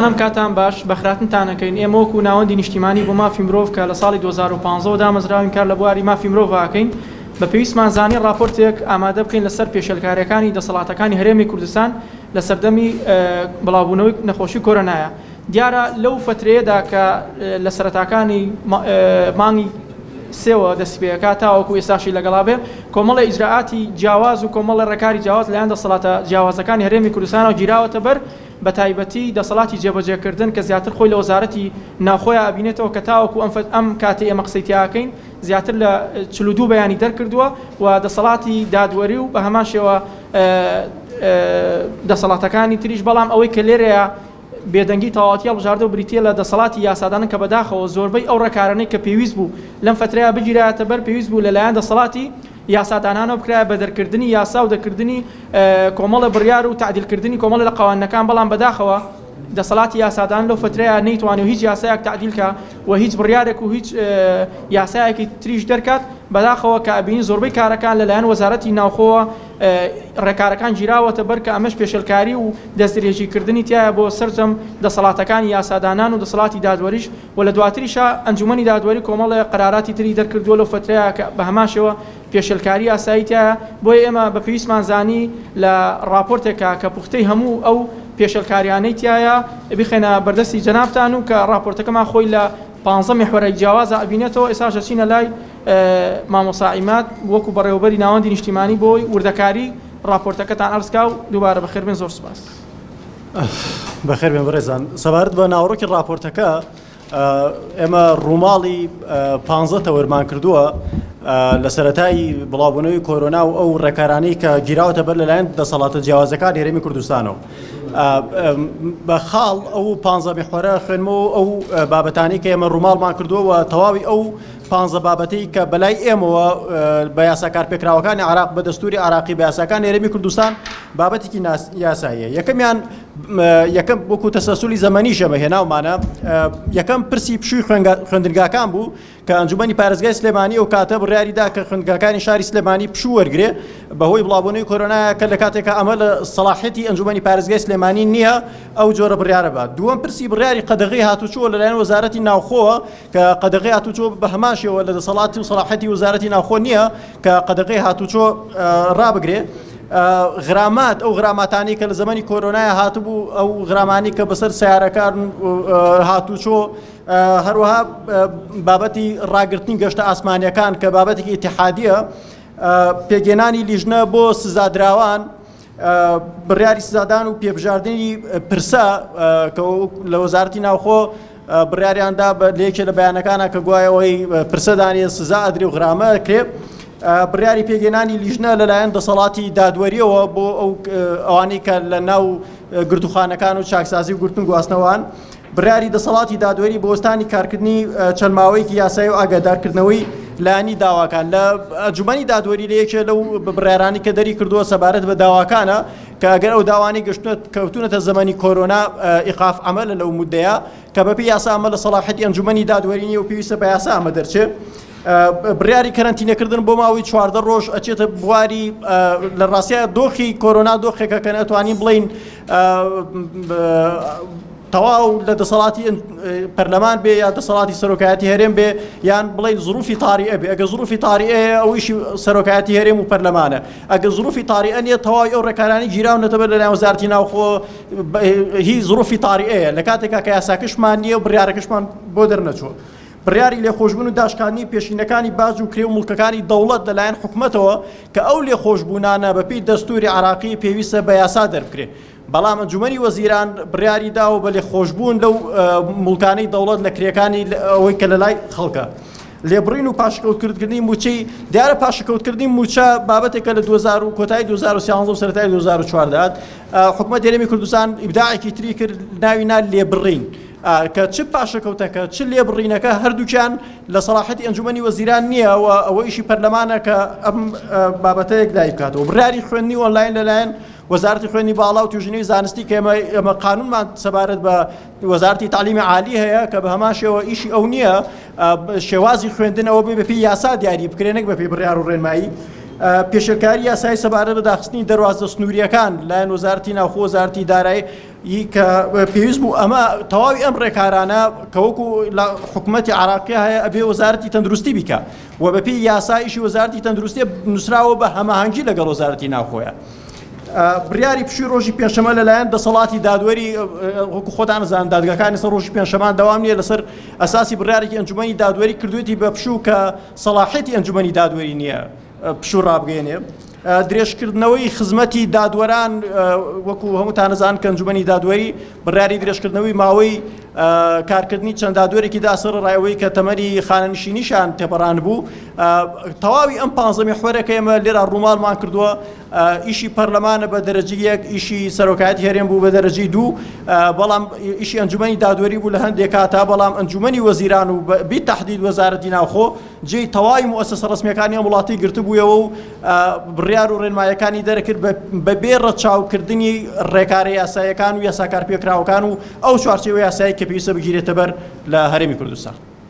ئەم کاتان باش بەخراتنتانەکەین ئێمە وەکو ناوەندی نیشتیمانی بۆ مافی مرۆڤ کە لە ساڵی 2015 دامەزراوین کار لە بواری مافی مرۆڤاکەین بە پێویستمان زانی راپۆرتێک ئامادە بکەین لەسەر پێشەلکاریەکانی دەسەڵاتەکانی هەرێمی کوردستان لە سەردەمی بڵاوبوونەوەی نەخۆشی کۆرۆنایە. دیارە لەو فترەیەدا کە لە سەرەتاکانی مانگی سێوە دەست پێەکە تاوەکو ئێستاشی لەگەڵا بێ کۆمەڵە ئیجراعاتی جیاواز و کۆمەڵە ڕێکاری جیاواز لەلایەن دەسەڵاتە جیاوازەکانی هەرێمی کوردستانەوە گیراوەتە بەر بە تایبەتی دەسەڵاتی جێبەجێکردن کە زیاتر خۆی لە وەزارەتی ناوخۆیان ئەبینێتەوە کە تاوەکو ئەم کاتێ ئێمە قسەی تیاکەین زیاتر لە 42 بەیانی دەرکردووە و دەسەڵاتی دادوەری و بە هەمان شێوە دەسەڵاتەکانی تریش بەڵام ئەوەی کە لێرەیە بێدەنگی تەواوەتیە بژاردە و بریتە لە دەسەڵاتی یاسادانن کە بەداخەوە زۆربەی ئەو ڕێکارانەی کە پێویست بوو لەم فترەیە بگیرایەتە بەر پێویست بوو لەلایەن دەسەڵاتی یاسادانانەوە بکرایە بە دەرکردنی یاسا و دەرکردنی کۆمەڵە بڕیار و تعدیلکردنی کۆمەڵە لە قوانینەکان بەڵام بەداخەوە دەسەڵاتی یاسادان لەو فترەیە نەیتوانێت هیچ یاسایەک تعدیلکە و هیچ بڕیارێک و هیچ یاسایەکی تریش دەرکات بەداخەوە کە ئەبینی زۆربەی کارەکان لەلایەن وەزارەتی ناوخۆوە ڕێکارەکان گیراوەتە بەر کە ئەمەش پێشەلکاری و دەستدرێژیکردنی تایە بۆ سەرجەم دەسەڵاتەکانی یاسادانان و دەسەڵاتی دادوەریش و لە دواتریشە ئەنجومەنی دادوەری کۆمەڵە قەراراتی تری دەرکردووە لەو فترەیە کە بە هەمان شێوە پێشەلکاری یاسایی تایە بۆیە ئێمە بە پێویستمان زانی لە راپۆرتێکە کە پوختەی هەموو ئەو پێشەلکاریانەی تایە بخێنە بەردەستی جەنابتان و کە راپۆرتەکەمان خۆی لە 15 محوەرەی جیاوازە ئەبینێتەوە ئێستا دەچینە لای مامۆستا عیماد وەکو بەڕێوەبەری ناوەندی نیشتیمانی بۆی وردەکاری راپۆرتەکەتان ئەرزکا و دووبارە بەخێر بێن. زۆر سوپاس. بەخێر بێن بەڕێزان. سەبارەت بە ناوڕۆکی راپۆرتەکە ئێمە ڕووماڵی 15 تەوەرمان کردووە لە سەرەتایی بڵاوبوونەوەی کۆرۆنا و ئەو ڕێکارانەی کە گیراوەتە بەر لەلایەن دەسەڵاتە جیاوازەکانی هەرێمی کوردستانەوە. بە خاڵ ئەو 15 محوەرە خوێنمەوە ئەو بابەتانی کە ئێمە ڕووماڵمان کردووە و تەواوی ئەو 15 بابەتەی کە بەلای ئێمەوە بە یاساکار پێکراوەکانی عراق بە دەستوری عراقی بە یاساکانی هەرێمی کوردستان بابەتێکی یاساییە. یەکەم وەکو تەسەسولی زەمەنی ژەمە هێناومانە یەکەم پرسی پشووی خوێندنگاکان بوو کە ئەنجومەنی پارێزگای سلێمانی ئەو کاتە بڕیاریدا کە خوێندنگاکانی شاری سلێمانی پشوو وەرگرێ بەهۆی بڵاوبوونەوەی کۆرۆنایە کە لە کاتێکە ئەمە لە سەلاحیەتی ئەنجومەنی پارێزگای سلێمانی نییە ئەو جۆرە بڕیارە بات. دووەم پرسی بڕیاری قەدەغی هاتوچۆ لەلایەن وەزارەتی ناوخۆوە کە قەدەغی هاتوچۆ بە هەمان شێوە لە دەسەڵاتی و سەلاحیەتی وەزارەتی ناوخۆ نییە کە قەدەغی هاتوچۆ ڕابگرێ. غرامات ئەو غراماتانی کە لە زمانی کۆرۆنایە هاتبوو ئەو غرامانی کە بەسەر سیارەکان هاتوچۆ هەروەها بابەتی ڕاگررتنی گەشتە ئاسمانیەکان کە بابەتێکی ئیتیحادیە پێگەێنانی لیژنە بۆ سزادراوان بڕیاری سزادان و پێبژاردننی پرسە کە لە وەزارەتی ناوخۆ بڕیاریاندا لە یەکێ لە بەیانەکانە کە گوایەوەی پرسەدانێ سزا ئەدرێ و غرامە کرێ بڕیاری پێگەێنانی لیژنە لەلایەن دەسەڵاتی دادوەریەوە بۆ ئەوانەی کە لە ناو گرتوخانەکان و چاکسازی و گرتن گواستنەوەوان بڕیاری دەسەڵاتی دادوەری بۆ وەستانی کارکردنی چەند ماوەیەکی یاسایی و ئاگادارکردنەوەی لایانی داواکان لە ئەنجومەنی دادوەری لە یەکێ لەو بڕیارانی کە دەری کردووە سەبارەت بە داواکانە کە ئەگەر ئەو داوانی کەوتونەتە زەمەنی کۆرۆنا ئیقاف عەمەلە لەو مودەیە کە بەپێی یاسا ئەمە لە سەلاحیەتی ئەنجومەنی دادوەری نیە و پێویستە بە یاسا ئەمە دەرچێت. بڕیاری کەرەنتینەکردن بۆ ماوەی 14 ڕۆژ ئەچێتە بواری لە ڕاستیە دۆخی کۆرۆنا دۆخێکە کە نەتوانین بڵین تەواو لە دەسەڵاتی پەرلەمان بێ یا دەسەڵاتی سەرۆکایەتی هەرێم بێ یان بڵین زروفی تاریئە بێ. ئەگە زروفی تاریئەیە ئەویشی سەرۆکایەتی هەرێم و پەرلەمانە. ئەگە زروفی تاریئە نیە تەواوی ئەو ڕێکارانی گیراونەتە بەر لەلایەن وەزارەتی ناوخۆ هی زروفی تاریئەیە لە کاتێکا کە یاساکەشمان نییە و بڕیارەکەشمان بۆ دەرنەچوە. بڕیاری لێخۆشبوون و داشکانی پێشینەکانی باج و کرێ و مڵکەکانی دەوڵەت لەلایەن حکومەتەوە کە ئەو لێخۆشبوونانە بەپێی دەستوری عراقی پێویستە بە یاسا دەربکرێ. بەڵام ئەنجومەنی وەزیران بڕیاری داوە بە لێخۆشبوون لەو مڵکانەی دەوڵەت لە کرێکانی ئەوەی کە لە لای خەڵکە لێبڕین و پاشکەوتکردنی موچەی دیارە پاشەکەوتکردنی موچە بابەتێکە لە کۆتایی 2013 و سەرەتای 2014 حکومەت هەرێمی کوردستان ئیبداعێکی تری کرد ناوینا لێبڕین کە چ پاشەکەوتەکە چ لێبڕینەکە هەردووکیان لە سەلاحەتی ئەنجومەنی وەزیران نییە و ئەوە ئیشی پەرلەمانە کە ئەم بابەتەیەک لای بکاتەوە. بڕیاری خوێندنی ئۆنلاین لەلایەن وەزارەتی خوێندنی باڵا و توێژینەوەی زانستی کە ئێمە قانونمان سەبارەت بە وەزارەتی تعلیمی عالی هەیە کە بە هەمان شێوە ئیشی ئەو نییە شێوازی خوێندنەوە بێ بەپێی یاسا دیاری بکرێنێک بەپێی بڕیار و ڕێنمایی پێشەکاری یاسای سەبارەت بە داخستنی دەواازە سنووریەکان لایەن وەزارەتی ناوخۆ وەزارەتی دارایی کە پێویست بوو ئەمە تەواوی ئەم ڕێکارانە کە وەکو لە حکوومەتی عراقی هەیە ئەبێ وەزارەتی تەندروستی بیکە و بەپی یاسایشی وەزارەتی تەندروستی نووسراوە بە هەماهەنگی لەگەڵ وەزارەتی ناوخۆیە. بڕیاری پشووی ڕۆژی پێنجشەمە لەلایەن دەسەڵاتی دادوەری وەکو خۆتان نەزانن دادگاکانی سەر ڕۆژی پێنجشەمان دەوام نییە لەسەر ئەساسی بڕیارێکی ئەنجومەنی دادوەری کردوێتی بە پشوو کە سەلاحێتی ئەنجومەنی دادوەری نییە پشوو ڕابگەێنێ. درێژکردنەوەی خزمەتی دادوەران وەکو هەمووتان نەزانن کە ئەنجومەنی دادوەری بڕیاری درێژکردنەوەی ماوەی کارکردنی چەند دادوەرێکی دا سەر ڕایەوەی کە تەمەنی خانەنشینیشان تێپەڕان بوو تەواوی ئەم 15 میحوەرێکە ئێمە لێرە ڕووماڵمان کردووە ئیشی پەرلەمانە بە دەرەجی 1 ئیشی سەرۆکایەتی هەرێم بوو بە دەرەجی 2 بەڵام ئیشی ئەنجومەنی دادوەری بوو لە هەندێک کاتا بەڵام ئەنجومەنی وەزیران و بی تەحدید وەزارەتی ناوخۆ جێی تەواوی مؤسسە ڕسمیەکانی ئەم وڵاتی گرتبوویەوە و بڕیار و ڕێنمایەکانی دەرەکرد بە بێ ڕەچاوکردنی ڕێکارە یاسایەکان و یاساکار پێکراوەکان و ئەو چوارچێوە یاسایی کە پێویستە بگیرێتە بەر لە هەرێمی کوردستان.